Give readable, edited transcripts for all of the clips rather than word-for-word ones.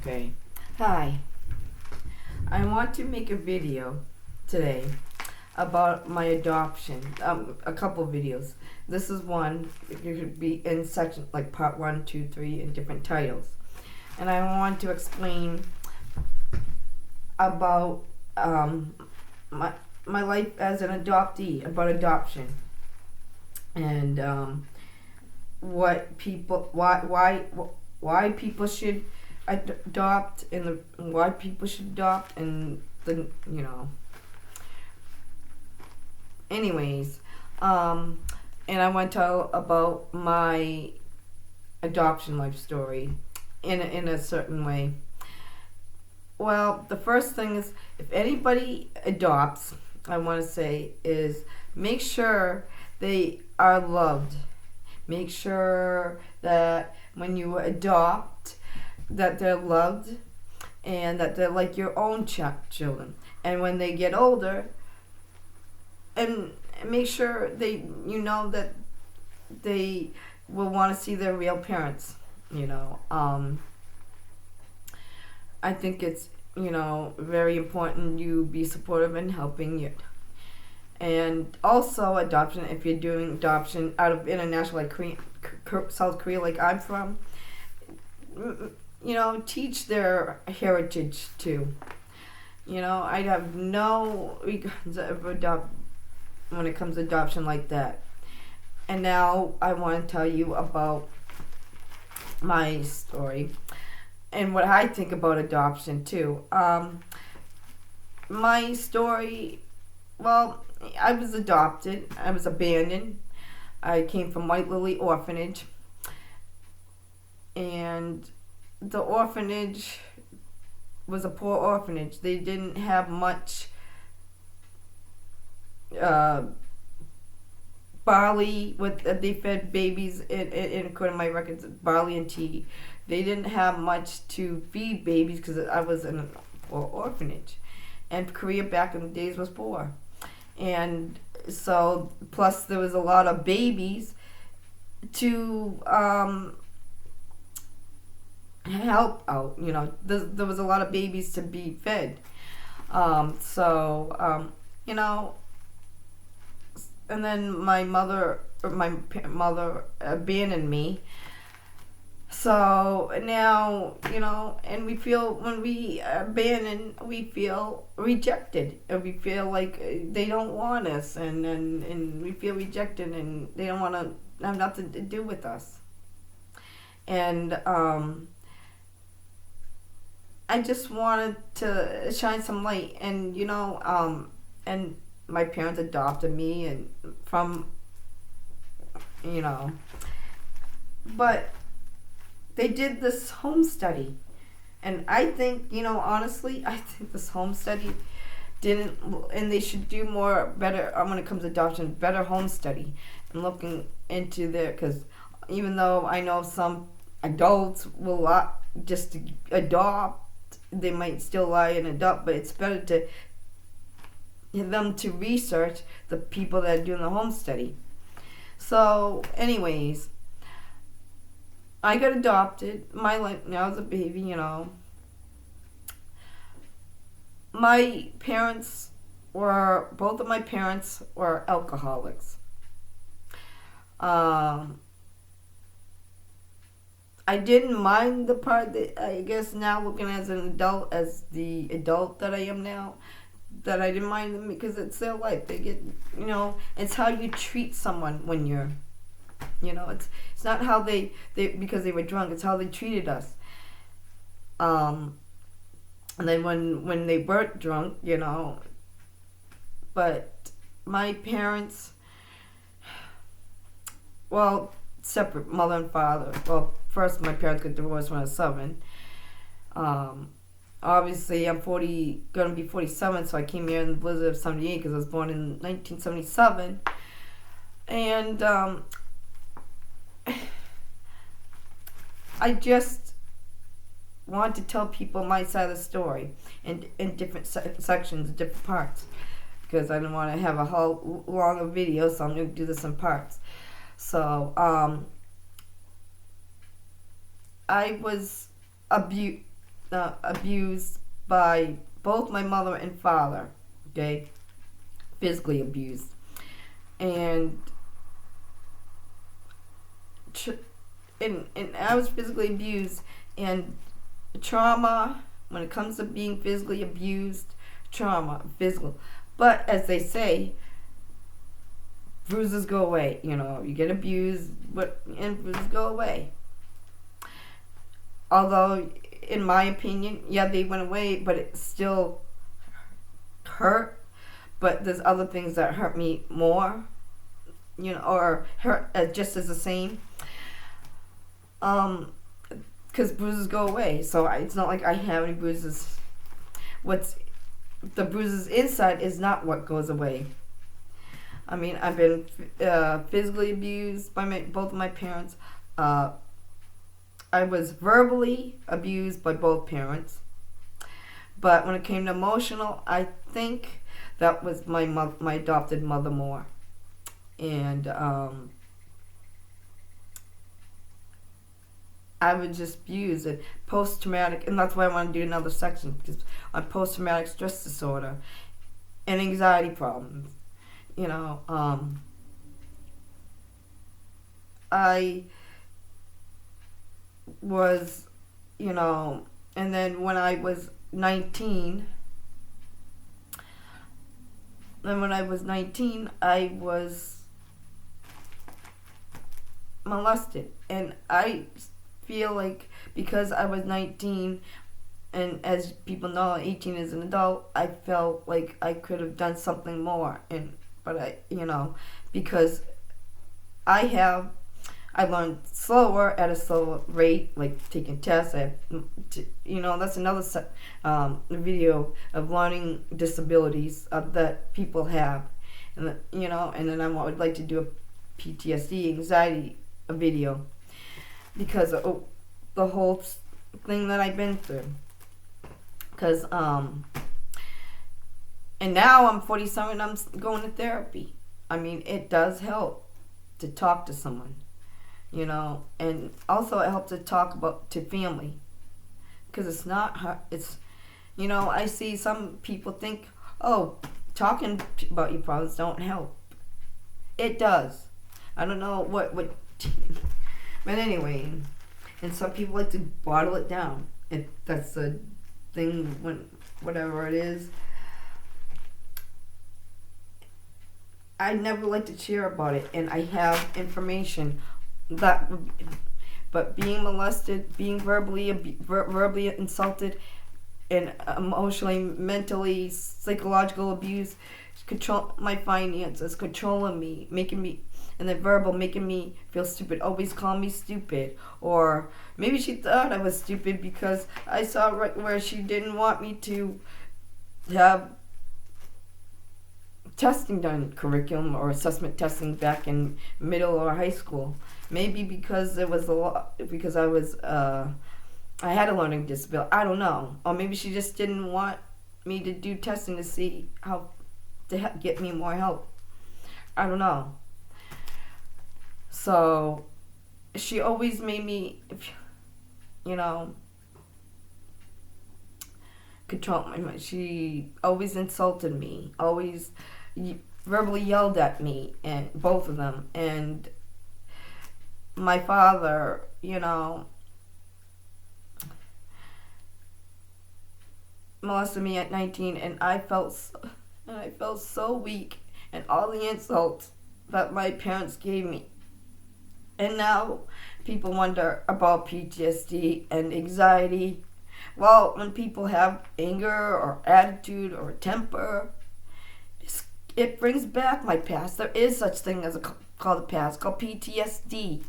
Okay. Hi. I want to make a video today about my adoption. A couple videos. This is one. It could be in section like part 1, 2, 3 in different titles. And I want to explain about my life as an adoptee, about adoption, and why people should adopt why people should adopt and the anyways, and I want to tell about my adoption life story in a certain way. Well, the first thing is, if anybody adopts, I want to say is make sure they are loved. Make sure that when you adopt, that they're loved and that they're like your own children. And when they get older, and make sure that they will want to see their real parents. I think it's very important you be supportive in helping you. And also adoption, if you're doing adoption out of international, like South Korea, like I'm from, teach their heritage too. I have no regards of when it comes to adoption like that. And now I want to tell you about my story and what I think about adoption too. My story, well, I was adopted. I was abandoned. I came from White Lily Orphanage. And the orphanage was a poor orphanage. They didn't have much barley. They fed babies in according to my records, barley and tea. They didn't have much to feed babies because I was in a poor orphanage. And Korea back in the days was poor. And so, plus there was a lot of babies to help out. There was a lot of babies to be fed. And then my mother abandoned me. So now, and we feel, when we abandon, we feel rejected, and we feel like they don't want us, and we feel rejected, and they don't want to have nothing to do with us. And I just wanted to shine some light, and and my parents adopted me, and but they did this home study, and I think, honestly, I think this home study didn't, and they should do better when it comes to adoption, better home study, and looking into there, because even though I know some adults will just adopt, they might still lie and adopt, but it's better to them to research the people that are doing the home study. So, anyways, I got adopted. My life now as a baby, My parents both of my parents were alcoholics. I didn't mind the part that, I guess now looking as the adult that I am now, that I didn't mind them, because it's their life. They get, it's how you treat someone when you're, it's not how they because they were drunk, it's how they treated us. And then when they weren't drunk, but my parents, well, separate, mother and father. Well, first my parents got divorced when I was 7. Obviously, I'm gonna be 47, so I came here in the blizzard of 78 because I was born in 1977. And I just want to tell people my side of the story in different sections, different parts, because I don't want to have a whole long video, so I'm going to do this in parts. So, I was abused by both my mother and father. Okay, physically abused, and and I was physically abused, and trauma, when it comes to being physically abused, trauma, physical. But as they say, bruises go away. You know, you get abused, and bruises go away. Although, in my opinion, yeah, they went away, but it still hurt. But there's other things that hurt me more, you know, or hurt just as the same. Because bruises go away, so it's not like I have any bruises. What's the bruises inside is not what goes away. I mean, I've been physically abused by both of my parents. I was verbally abused by both parents. But when it came to emotional, I think that was my adopted mother more. And I was just abused and post-traumatic, and that's why I want to do another section, because on post-traumatic stress disorder and anxiety problems. You know, I was, you know, and then when I was 19, I was molested, and I feel like because I was 19, and as people know, 18 as an adult, I felt like I could have done something more, but I, you know, because I learned slower at a slower rate, like taking tests. You know, that's another video of learning disabilities that people have, and you know, and then I would like to do a PTSD, anxiety, video, because of the whole thing that I've been through. Because and now I'm 47. I'm going to therapy. I mean, it does help to talk to someone. You know, and also it helps to talk to family, because it's not hard. It's, you know, I see some people think, oh, talking about your problems don't help. It does. I don't know what but anyway, and some people like to bottle it down. That's the thing, when whatever it is. I never like to share about it, and I have information. But being molested, being verbally insulted, and emotionally, mentally, psychological abuse, control my finances, controlling me, making me, and then verbal, making me feel stupid, always call me stupid, or maybe she thought I was stupid because I saw right where she didn't want me to have testing done, curriculum or assessment testing back in middle or high school. Maybe because there was a lot, because I had a learning disability. I don't know. Or maybe she just didn't want me to do testing to see how to get me more help. I don't know. So she always made me, you know, control my. She always insulted me. Always verbally yelled at me, and both of them. And my father, you know, molested me at 19, and I felt so weak, and all the insults that my parents gave me. And now people wonder about PTSD and anxiety. Well, when people have anger or attitude or temper, it brings back my past. There is such thing as called the past, called PTSD.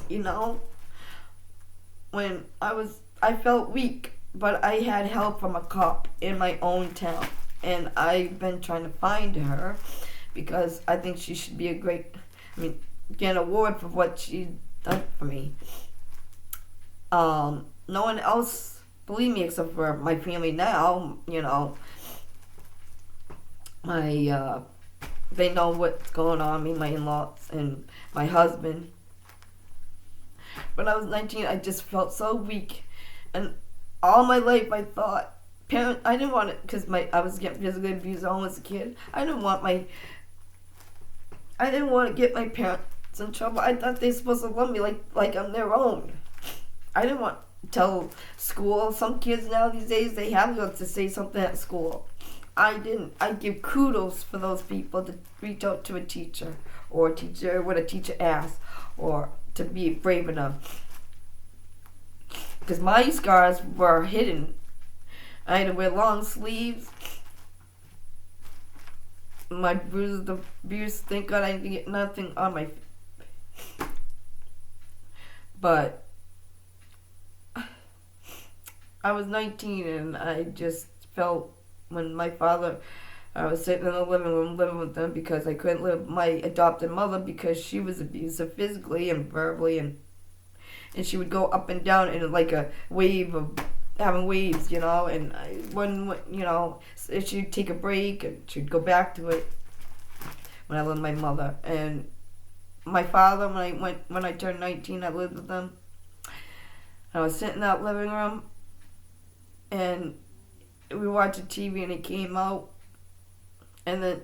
You know, when I felt weak, but I had help from a cop in my own town, and I've been trying to find her, because I think she should be get an award for what she done for me. No one else believe me except for my family now. You know, they know what's going on, me, my in-laws, and my husband. When I was 19, I just felt so weak, and all my life I thought I didn't want it because I was getting physically abused at home as a kid. I didn't want to get my parents in trouble. I thought they were supposed to love me like I'm their own. I didn't want to tell school. Some kids now these days, they have to say something at school. I didn't. I give kudos for those people to reach out to a teacher or a teacher when a teacher asks, or to be brave enough. Because my scars were hidden. I had to wear long sleeves. My bruises, the abuse, thank God I didn't get nothing on my face. But I was 19 and I just felt when my father, I was sitting in the living room living with them because I couldn't live with my adopted mother because she was abusive physically and verbally, and she would go up and down in like a wave of having waves, and I wouldn't, she'd take a break and she'd go back to it when I lived with my mother. And my father, when I turned 19, I lived with them. I was sitting in that living room and we were watching TV and he came out, and then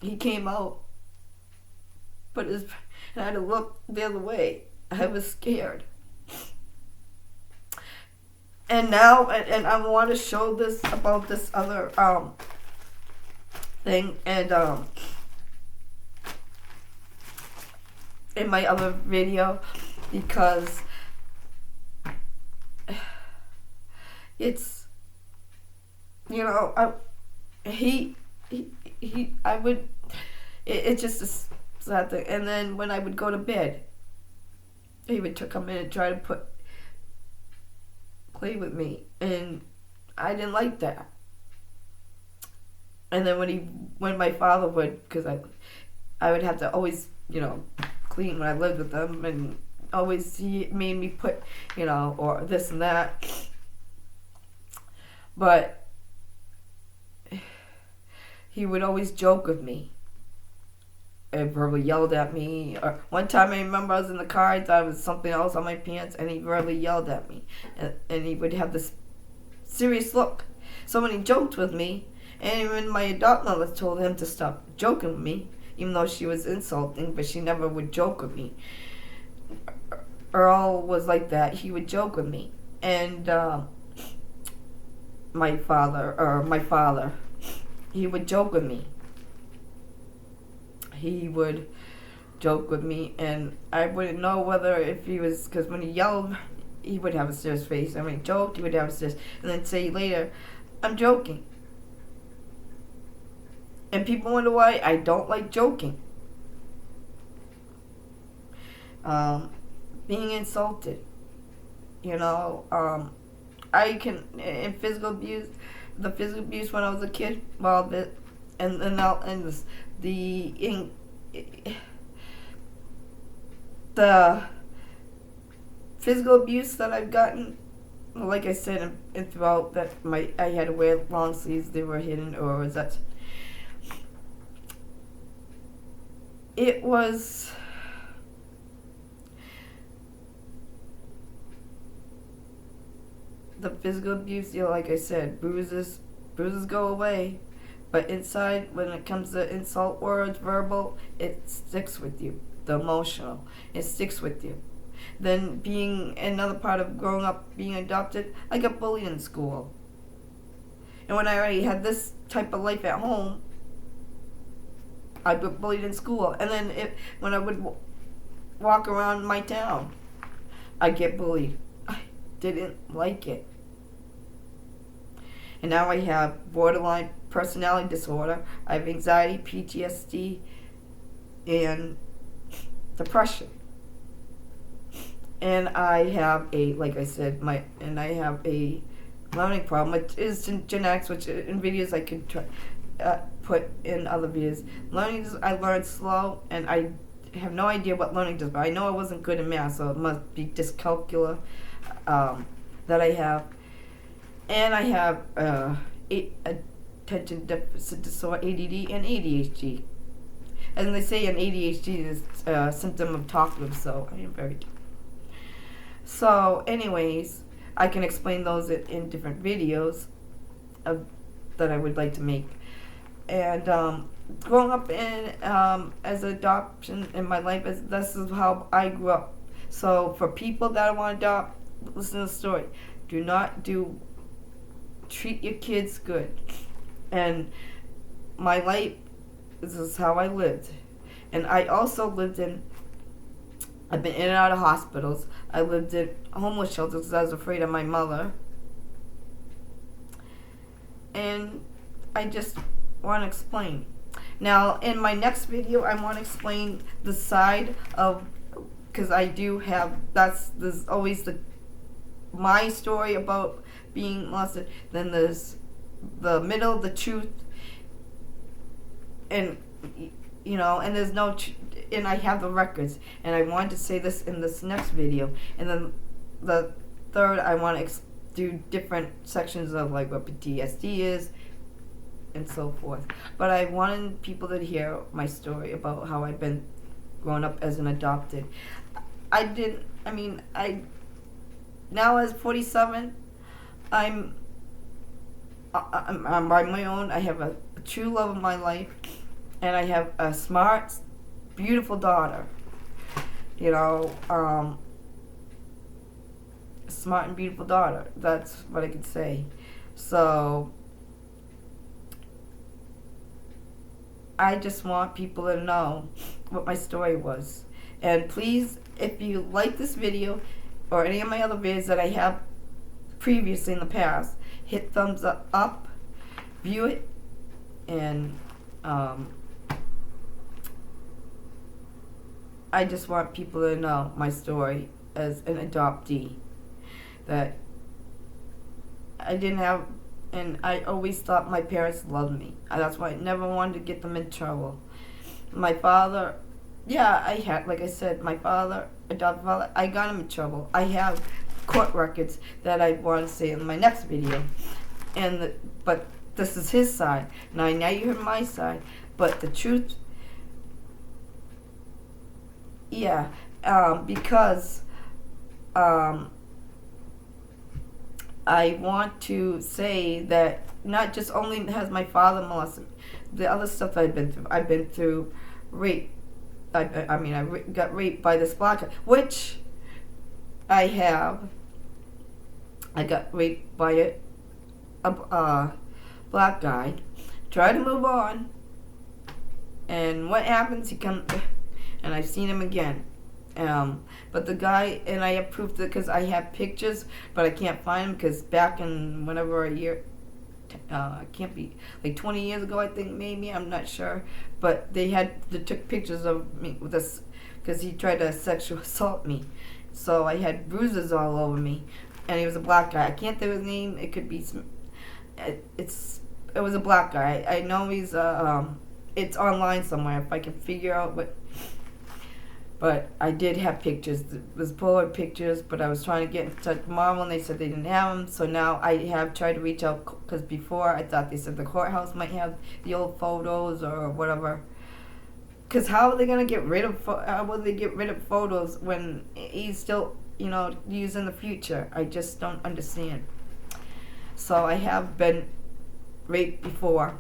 he came out, and I had to look the other way. I was scared. And now, and I want to show this about this other thing, and in my other video, because it's, it's just a sad thing. And then when I would go to bed, he would come in and try to play with me, and I didn't like that. And then when my father would, because I would have to always, clean when I lived with them, and always he made me put, or this and that. But he would always joke with me and verbally yelled at me. Or one time I remember I was in the car, I thought it was something else on my pants, and he verbally yelled at me. And he would have this serious look. So when he joked with me, and even my adopted mother told him to stop joking with me, even though she was insulting, but she never would joke with me. Earl was like that. He would joke with me. And my father, he would joke with me. He would joke with me, and I wouldn't know whether if he was, because when he yelled, he would have a serious face. And when he joked, he would have a serious, and then say later, I'm joking. And people wonder why I don't like joking. Being insulted. I can, in physical abuse, the physical abuse when I was a kid, the physical abuse that I've gotten, like I said, and throughout that I had to wear long sleeves, they were hidden, or was that, it was, the physical abuse, like I said, bruises go away, but inside, when it comes to insult words, verbal, it sticks with you. The emotional, it sticks with you. Then being another part of growing up, being adopted, I got bullied in school. And when I already had this type of life at home, I got bullied in school. And then when I would walk around my town, I'd get bullied. I didn't like it. And now I have borderline personality disorder. I have anxiety, PTSD, and depression. And I have like I said, I have a learning problem. It is genetics, which in videos I could try, put in other videos. I learned slow, and I have no idea what learning does, but I know I wasn't good in math, so it must be dyscalculia that I have. And I have attention deficit disorder, ADD, and ADHD. And they say an ADHD is a symptom of talkative, so I am very. So, anyways, I can explain those in different videos that I would like to make. And growing up in as adoption in my life, this is how I grew up. So for people that want to adopt, listen to the story. Treat your kids good. And my life, this is how I lived. And I also I've been in and out of hospitals. I lived in homeless shelters because I was afraid of my mother. And I just want to explain. Now, in my next video, I want to explain the side of, because I do have, there's always my story about being molested. Then there's the middle, the truth, and and there's no, and I have the records. And I wanted to say this in this next video. And then the third, I want to do different sections of like what PTSD is and so forth. But I wanted people to hear my story about how I've been growing up as an adopted. Now as 47, I'm by my own. I have a true love of my life, and I have a smart, beautiful daughter. Smart and beautiful daughter. That's what I could say. So I just want people to know what my story was. And please, if you like this video or any of my other videos that I have previously in the past, hit thumbs up, view it, and I just want people to know my story as an adoptee. That I didn't have, and I always thought my parents loved me. That's why I never wanted to get them in trouble. My father, like I said, my father, adopted father, I got him in trouble. I have court records that I want to say in my next video. But this is his side. Now you heard my side. But the truth, because I want to say that not just only has my father molested me, the other stuff I've been through rape. I got raped by this black guy, which I have. I got raped by a black guy. Try to move on, and what happens? He comes, and I've seen him again. But the guy, and I have proof that because I have pictures, but I can't find them because back in whenever I can't be, like 20 years ago, I think maybe, I'm not sure, but they took pictures of me with this because he tried to sexual assault me. So I had bruises all over me, and he was a black guy. I can't think of his name. It could be it was a black guy. I know he's it's online somewhere if I can figure out what. But I did have pictures. It was Polaroid pictures, but I was trying to get in touch with Marvel, and they said they didn't have them. So now I have tried to reach out, because before I thought they said the courthouse might have the old photos or whatever. Because how are they going to get rid of photos when he's still, used in the future? I just don't understand. So I have been raped before,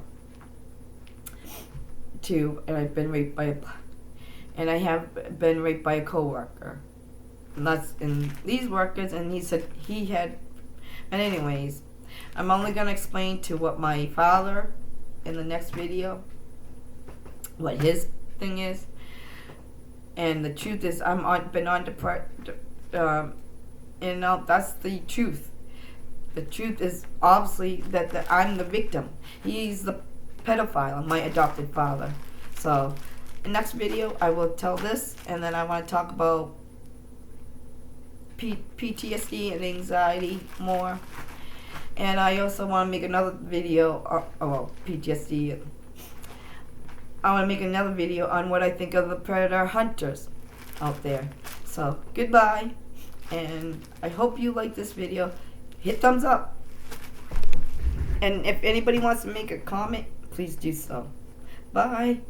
too, and I've been raped by and I have been raped by a coworker. And that's in these workers, and he said he had. And anyways, I'm only gonna explain to what my father in the next video, what his thing is, and the truth is been on and now that's the truth. The truth is obviously that I'm the victim. He's the pedophile, my adopted father. So. In the next video, I will tell this, and then I want to talk about PTSD and anxiety more. And I also want to make another video about PTSD. I want to make another video on what I think of the predator hunters out there. So, goodbye, and I hope you like this video. Hit thumbs up. And if anybody wants to make a comment, please do so. Bye.